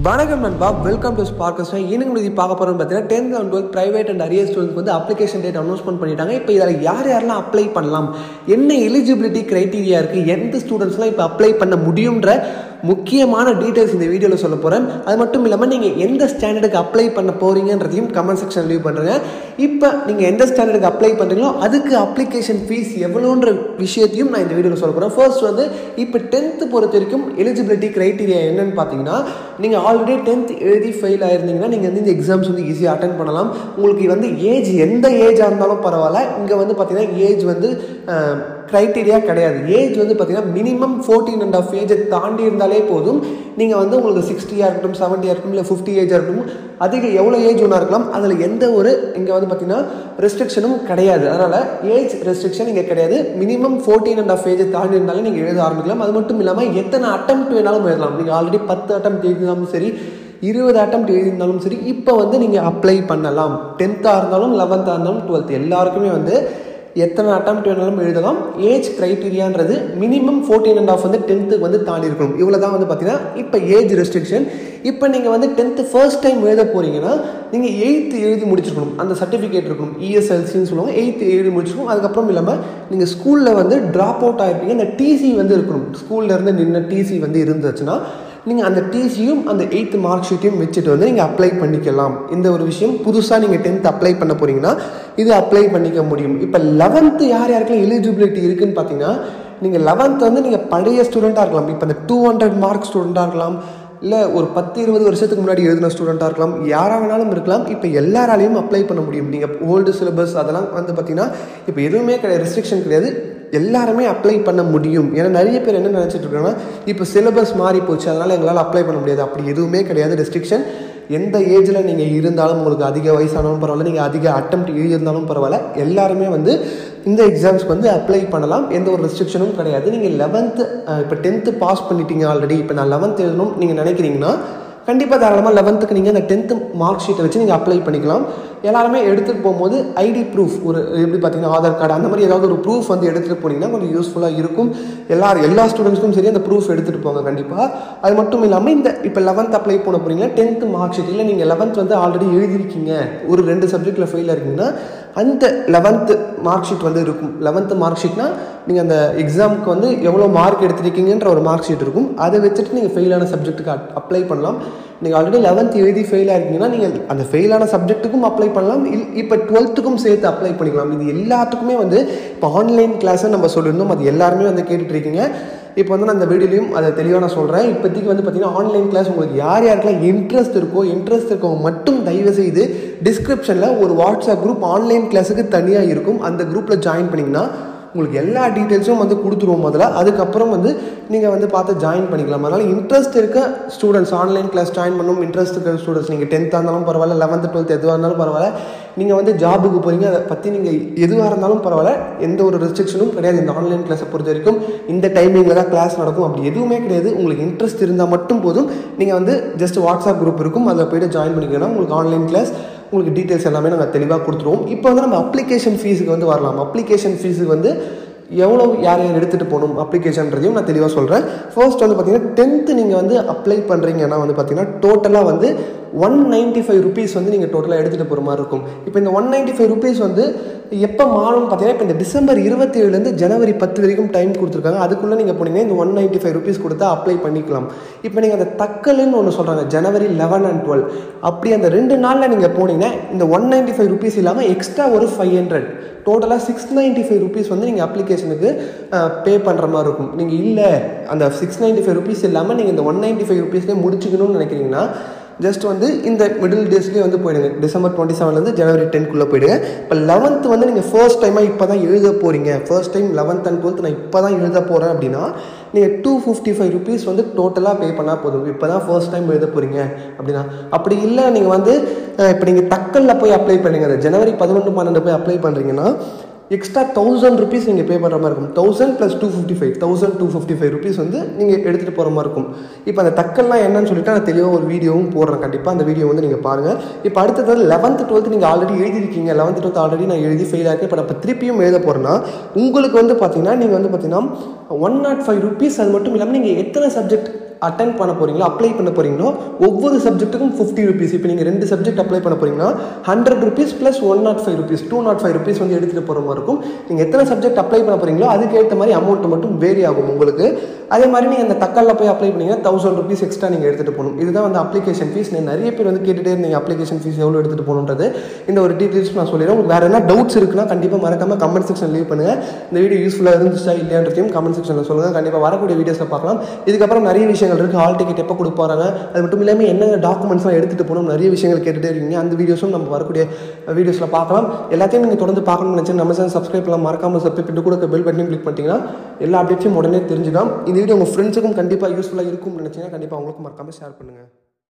வணக்கம் நண்பா, welcome to ஸ்பார்க்கஸ். இன்னைக்கு பார்க்க போகிறோம்னு பார்த்தீங்கன்னா 10th and 12th private and arrear students வந்து அப்ளிகேஷன் டேட் அனௌன்ஸ்மெண்ட் பண்ணிட்டாங்க. இப்போ இதில் யாரெல்லாம் அப்ளை பண்ணலாம், என்ன எலிஜிபிலிட்டி க்ரைட்டீரியா இருக்குது, எந்த ஸ்டூடெண்ட்ஸ்லாம் இப்போ அப்ளை பண்ண முடியுன்ற முக்கியமான டீட்டெயில்ஸ் இந்த வீடியோவில் சொல்ல போகிறேன். அது மட்டும் இல்லாமல் நீங்கள் எந்த ஸ்டாண்டர்டுக்கு அப்ளை பண்ண போகிறீங்கன்றதையும் கமெண்ட் செக்ஷன் லீவ் பண்ணுறேங்க. இப்போ நீங்கள் எந்த ஸ்டாண்டர்டுக்கு அப்ளை பண்ணுறீங்களோ அதுக்கு அப்ளிகேஷன் ஃபீஸ் எவ்வளோன்ற விஷயத்தையும் நான் இந்த வீடியோவில் சொல்ல போகிறேன். ஃபர்ஸ்ட் வந்து இப்போ 10th பொறுத்த வரைக்கும் எலிஜிபிலிட்டி க்ரைட்டீரியா என்னன்னு பார்த்தீங்கன்னா, நீங்கள் ஆல்ரெடி 10th எழுதி ஃபெயில் ஆயிருந்தீங்கன்னா நீங்கள் வந்து இந்த எக்ஸாம்ஸ் வந்து ஈஸியாக அட்டென்ட் பண்ணலாம். உங்களுக்கு வந்து ஏஜ் எந்த ஏஜாக இருந்தாலும் பரவாயில்ல. இங்கே வந்து பார்த்தீங்கன்னா ஏஜ் வந்து க்ரைட்டீரியா கிடையாது. ஏஜ் வந்து பார்த்தீங்கன்னா மினிமம் 14.5 ஏஜை தாண்டி இருந்தாலே போதும். நீங்கள் வந்து உங்களுக்கு 60 இருக்கட்டும், 70 இருக்கட்டும், இல்லை 50 ஏஜாக இருக்கட்டும், அதிக எவ்வளோ ஏஜ் ஒன்றா இருக்கலாம். அதில் எந்த ஒரு இங்கே வந்து பார்த்தீங்கன்னா ரெஸ்ட்ரிக்ஷனும் கிடையாது. அதனால் ஏஜ் ரெஸ்ட்ரிக்ஷன் இங்கே கிடையாது. மினிமம் 14.5 ஏஜை தாண்டி இருந்தாலும் நீங்கள் எழுத ஆரம்பிக்கலாம். அது மட்டும் இல்லாமல் எத்தனை அட்டெம்ப்ட் வேணாலும் எழுதலாம். நீங்கள் ஆல்ரெடி 10 அட்டெம்ப்ட் எழுதினாலும் சரி, 20 அட்டெம்ப்ட் எழுதினாலும் சரி, இப்போ வந்து நீங்கள் அப்ளை பண்ணலாம். 10th இருந்தாலும் 11th இருந்தாலும் 12th எல்லாருக்குமே வந்து எத்தனை அட்டெம்ப்ட் வேணாலும் எழுதலாம். ஏஜ் க்ரைட்டீரியான்றது மினிமம் 14.5 வந்து 10th வந்து தாண்டி இருக்கணும். இவ்வளோ தான் வந்து பார்த்தீங்கன்னா இப்போ ஏஜ் ரெஸ்ட்ரிக்ஷன். இப்போ நீங்கள் வந்து 10th ஃபர்ஸ்ட் டைம் எழுத போகிறீங்கன்னா நீங்கள் 8th எழுதி முடிச்சிருக்கணும். அந்த சர்டிஃபிகேட் இருக்கணும், ESLCன்னு சொல்லுவாங்க. 8th எழுதி முடிச்சிருக்கணும். அதுக்கப்புறம் இல்லாமல் நீங்கள் ஸ்கூலில் வந்து ட்ராப் அவுட் ஆகிருப்பீங்க, அந்த டிசி வந்து இருக்கணும். ஸ்கூல்லேருந்து நின்ன டிசி வந்து இருந்துச்சுன்னா நீங்கள் அந்த டிசியும் அந்த 8th மார்க் ஷீட்டையும் வச்சுட்டு வந்து நீங்கள் அப்ளை பண்ணிக்கலாம். இந்த ஒரு விஷயம் புதுசாக நீங்கள் 10th அப்ளை பண்ண போகிறீங்கன்னா இது அப்ளை பண்ணிக்க முடியும். இப்போ 11th யார் யாருக்கெல்லாம் எலிஜிபிலிட்டி இருக்குதுன்னு பார்த்தீங்கன்னா, நீங்கள் 11th வந்து நீங்கள் பழைய ஸ்டூடெண்ட்டாக இருக்கலாம். இப்போ இந்த 200 மார்க் ஸ்டூடெண்ட்டாக இருக்கலாம், இல்லை ஒரு 10-20 வருஷத்துக்கு முன்னாடி எழுதின ஸ்டூடெண்ட்டாக இருக்கலாம், யாராக வேணாலும் இருக்கலாம். இப்போ எல்லாராலையும் அப்ளை பண்ண முடியும். நீங்கள் ஓல்டு சிலபஸ் அதெல்லாம் வந்து பார்த்தீங்கன்னா இப்போ எதுவுமே கிடையாது, ரெஸ்ட்ரிக்ஷன் கிடையாது, எல்லாருமே அப்ளை பண்ண முடியும். ஏன்னா நிறைய பேர் என்ன நினச்சிட்டு இருக்காங்கன்னா, இப்போ சிலபஸ் மாறி போச்சு அதனால் எங்களால் அப்ளை பண்ண முடியாது. அப்படி எதுவுமே கிடையாது. ரெஸ்ட்ரிக்ஷன் எந்த ஏஜில் நீங்கள் இருந்தாலும், உங்களுக்கு அதிக வயசானாலும் பரவாயில்ல, நீங்கள் அதிக அட்டெம்ப்ட் எழுதியிருந்தாலும் பரவாயில்ல, எல்லாருமே வந்து இந்த எக்ஸாம்ஸ்க்கு வந்து அப்ளை பண்ணலாம். எந்த ஒரு ரெஸ்ட்ரிக்ஷனும் கிடையாது. நீங்கள் 11th இப்போ 10th பாஸ் பண்ணிட்டீங்க ஆல்ரெடி, இப்போ நான் 11th எழுதணும் நீங்கள் நினைக்கிறீங்கன்னா கண்டிப்பாக தாராளமாக 11th நீங்கள் அந்த 10th மார்க் ஷீட்டை வச்சு நீங்கள் அப்ளை பண்ணிக்கலாம். எல்லாருமே எடுத்துகிட்டு போகும்போது ஐடி ப்ரூஃப், ஒரு எப்படி பார்த்தீங்கன்னா ஆதார் கார்டு அந்த மாதிரி ஏதாவது ஒரு ப்ரூஃப் வந்து எடுத்துகிட்டு போனீங்கன்னா கொஞ்சம் யூஸ்ஃபுல்லாக இருக்கும். எல்லா ஸ்டூடெண்ட்ஸ்க்கும் சரி அந்த ப்ரூஃப் எடுத்துகிட்டு போங்க கண்டிப்பாக. அது மட்டும் இல்லாமல் இந்த இப்போ 11th அப்ளை பண்ண போகிறீங்கன்னா 10th மார்க் ஷீட் இல்லை, நீங்கள் 11th வந்து ஆல்ரெடி எழுதிருக்கீங்க, ஒரு 2 சப்ஜெக்டில் ஃபெயில் இருக்கீங்கன்னா அந்த 11th மார்க் ஷீட் வந்து இருக்கும். 11th மார்க் ஷீட்னா நீங்கள் அந்த எக்ஸாமுக்கு வந்து எவ்வளோ மார்க் எடுத்திருக்கீங்கன்ற ஒரு மார்க் ஷீட் இருக்கும். அதை வச்சுட்டு நீங்கள் ஃபெயிலான சப்ஜெக்ட்டுக்கு அப்ளை பண்ணலாம். நீங்கள் ஆல்ரெடி 11th எழுதி ஃபெயில் ஆகிருக்கீங்கன்னா நீங்கள் அந்த ஃபெயிலான சப்ஜெக்ட்டுக்கும் அப்ளை பண்ணலாம். இப்போ 12th சேர்த்து அப்ளை பண்ணிக்கலாம். இது எல்லாத்துக்குமே வந்து இப்போ ஆன்லைன் கிளாஸை நம்ம சொல்லியிருந்தோம், அது எல்லாருமே வந்து கேட்டுட்ருக்கீங்க. இப்போ வந்து நான் இந்த வீடியோலையும் அதை தெளிவாக நான் சொல்கிறேன். இப்போதைக்கு வந்து பார்த்தீங்கன்னா ஆன்லைன் கிளாஸ் உங்களுக்கு யாருக்கெல்லாம் இன்ட்ரெஸ்ட் இருக்கவங்க மட்டும் தயவுசெய்து டிஸ்கிரிப்ஷனில் ஒரு வாட்ஸ்அப் குரூப் ஆன்லைன் கிளாஸுக்கு தனியாக இருக்கும். அந்த குரூப்பில் ஜாயின் பண்ணிங்கன்னா உங்களுக்கு எல்லா டீட்டெயில்ஸும் வந்து கொடுத்துருவோம் முதல்ல. அதுக்கப்புறம் வந்து நீங்கள் வந்து பார்த்து ஜாயின் பண்ணிக்கலாம். அதனால் இன்ட்ரெஸ்ட் இருக்க ஸ்டூடெண்ட்ஸ் ஆன்லைன் கிளாஸ் ஜாயின் பண்ணணும். இன்ட்ரெஸ்ட் இருக்க ஸ்டூடெண்ட்ஸ் நீங்கள் 10th இருந்தாலும் பரவாயில்ல, 11th 12th எதுவாக இருந்தாலும் பரவாயில்ல, நீங்கள் வந்து ஜாபுக்கு போகிறீங்க, அதை பற்றி நீங்கள் எதுவாக இருந்தாலும் பரவாயில்ல, எந்த ஒரு ரெஸ்ட்ரிக்ஷனும் கிடையாது. இந்த ஆன்லைன் கிளாஸை பொறுத்த வரைக்கும் இந்த டைமிங்கில் தான் கிளாஸ் நடக்கும், அப்படி எதுவுமே கிடையாது. உங்களுக்கு இன்ட்ரெஸ்ட் இருந்தால் மட்டும் போதும். நீங்கள் வந்து ஜஸ்ட் வாட்ஸ்அப் குரூப் இருக்கும், அதில் போய்ட்டு ஜாயின் பண்ணிக்கலாம். உங்களுக்கு ஆன்லைன் கிளாஸ் உங்களுக்கு டீட்டெயில்ஸ் எல்லாமே நாங்கள் தெளிவாக கொடுத்துருவோம். இப்போ வந்து நம்ம அப்ளிகேஷன் ஃபீஸுக்கு வந்து வரலாம். அப்ளிகேஷன் ஃபீஸுக்கு வந்து எவ்வளோ யார் எடுத்துகிட்டு போகணும் அப்ளிகேஷன்றதையும் நான் தெளிவாக சொல்கிறேன். ஃபர்ஸ்ட் வந்து பார்த்தீங்கன்னா 10th நீங்கள் வந்து அப்ளை பண்ணுறீங்கன்னா வந்து பார்த்தீங்கன்னா டோட்டலாக வந்து 195 rupees வந்து நீங்கள் டோட்டலாக எடுத்துகிட்டு போகிற மாதிரி இருக்கும். இப்போ இந்த 195 rupees வந்து எப்போ மாறும்னு பார்த்தீங்கன்னா இப்போ இந்த டிசம்பர் 27 ஜனவரி 10 வரைக்கும் டைம் கொடுத்துருக்காங்க. அதுக்குள்ளே நீங்கள் போனீங்கன்னா இந்த 195 rupees கொடுத்தா அப்ளை பண்ணிக்கலாம். இப்போ நீங்கள் அந்த தக்கலுன்னு ஒன்று சொல்கிறாங்க, ஜனவரி 11 and 12 அப்படி அந்த 2 நாளில் நீங்கள் போனீங்கன்னா இந்த 195 rupees இல்லாமல் எக்ஸ்ட்ரா ஒரு 500 டோட்டலாக 695 rupees வந்து நீங்கள் அப்ளிகேஷனுக்கு பே பண்ணுற மாதிரி இருக்கும். நீங்கள் இல்லை அந்த 695 rupees இல்லாமல் நீங்கள் இந்த 195 rupeesலேயே முடிச்சுக்கணும்னு நினைக்கிறீங்கன்னா ஜஸ்ட் வந்து இந்த மிடில் டேஸ்லேயே வந்து போயிடுங்க. டிசம்பர் 27 ஜனவரி 10 போயிடுங்க. இப்போ 11th வந்து நீங்கள் ஃபர்ஸ்ட் டைமாக இப்போ தான் எழுத போகிறீங்க, first time 11th and 12th நான் இப்போ தான் எழுத போகிறேன் அப்படின்னா நீங்கள் 255 rupees வந்து டோட்டலாக பே பண்ணால் போதும். இப்போ தான் ஃபர்ஸ்ட் டைம் எழுத போகிறீங்க அப்படின்னா. அப்படி இல்லை நீங்கள் வந்து இப்போ நீங்கள் தக்கலில் போய் அப்ளை பண்ணுங்க, அந்த ஜனவரி 11, 12 போய் அப்ளை பண்ணுறீங்கன்னா எக்ஸ்ட்ரா 1000 rupees நீங்கள் பே பண்ணுற மாதிரி இருக்கும். 1000 + 255 1255 rupees வந்து நீங்கள் எடுத்துகிட்டு போகிற மாதிரி இருக்கும். இப்போ அந்த தக்கல்லாம் என்னன்னு சொல்லிட்டு நான் தெளிவாக ஒரு வீடியோவும் போடுறேன். கண்டிப்பாக அந்த வீடியோ வந்து நீங்கள் பாருங்கள். இப்போ அடுத்தது 11th 12th நீங்கள் ஆல்ரெடி எழுதிருக்கீங்க, 11th 12th ஆல்ரெடி நான் எழுதி ஃபெயில் ஆகிருக்கேன், இப்போ நான் திருப்பியும் எழுத போகிறேன்னா உங்களுக்கு வந்து பார்த்தீங்கன்னா நீங்கள் வந்து பார்த்தீங்கன்னா 105 rupees. அது மட்டும் இல்லாமல் நீங்கள் எத்தனை சப்ஜெக்ட் அட்டென்ட் பண்ண போகிறீங்களோ அப்ளை பண்ண போகிறீங்களோ ஒவ்வொரு சப்ஜெக்ட்டுக்கும் 50 rupees. இப்போ நீங்கள் 2 சப்ஜெக்ட் அப்ளை பண்ண போகிறீங்கன்னா 100 rupees + 105 rupees 205 rupees வந்து எடுத்துகிட்டு போகிற மாதிரி இருக்கும். நீங்கள் எத்தனை சப்ஜெக்ட் அப்ளை பண்ண போகிறீங்களோ அதுக்கேற்ற மாதிரி அமௌண்ட் மட்டும் வேரி ஆகும் உங்களுக்கு. அதே மாதிரி நீங்கள் அந்த தக்காலில் போய் அப்ளை பண்ணிங்கன்னா 1000 rupees எக்ஸ்ட்ரா நீங்கள் எடுத்துகிட்டு போகணும். இதுதான் வந்து அப்ளிகேஷன் ஃபீஸ். நிறைய பேர் வந்து கேட்டுகிட்டே இருந்தீங்க அப்ளிகேஷன் ஃபீஸ் எவ்வளோ எடுத்துகிட்டு போகணுன்றது. இந்த ஒரு டீட்டெயில்ஸ் நான் சொல்லிடுறேன். உங்களுக்கு வேறு என்ன டவுட்ஸ் இருக்குன்னா கண்டிப்பாக மறக்காமல் கமெண்ட் செக்ஷன் லீவ் பண்ணுங்கள். இந்த வீடியோ யூஸ்ஃபுல்லாக இருந்துச்சா இல்லையான்றதையும் கமெண்ட் செக்ஷனில் சொல்லுங்கள். கண்டிப்பாக வரக்கூடிய வீடியோஸில் பார்க்கலாம். இதுக்கப்புறம் நிறைய விஷயங்கள் இருக்குது. ஹால் டிக்கெட் எப்போ கொடுப்பாங்க, அது மட்டும் இல்லாமல் என்னென்ன டாக்குமெண்ட்ஸ்லாம் எடுத்துகிட்டு போகணும், நிறைய விஷயங்கள் கேட்டுகிட்டே இருக்கீங்க. அந்த வீடியோஸும் நம்ம வரக்கூடிய வீடியோஸில் பார்க்கலாம். எல்லாத்தையும் நீங்கள் தொடர்ந்து பார்க்கணும்னு நினச்சி நம்ம சேனல் சப்ஸ்கிரைப் பண்ணலாம். மறக்காமல் சப்ஸ்கிரைப் பண்ணிட்டு கூட பெல் பட்டனையும் கிளிக் பண்ணிட்டீங்கன்னா எல்லா அப்டேட்ஸையும் உடனே தெரிஞ்சுக்கலாம். இந்த வீடியோ உங்கள் ஃப்ரெண்ட்ஸுக்கும் கண்டிப்பாக யூஸ்ஃபுல்லாக இருக்கும்னு நினச்சிங்கன்னா கண்டிப்பாக அவங்களுக்கும் மறக்காமல் ஷேர் பண்ணுங்கள்.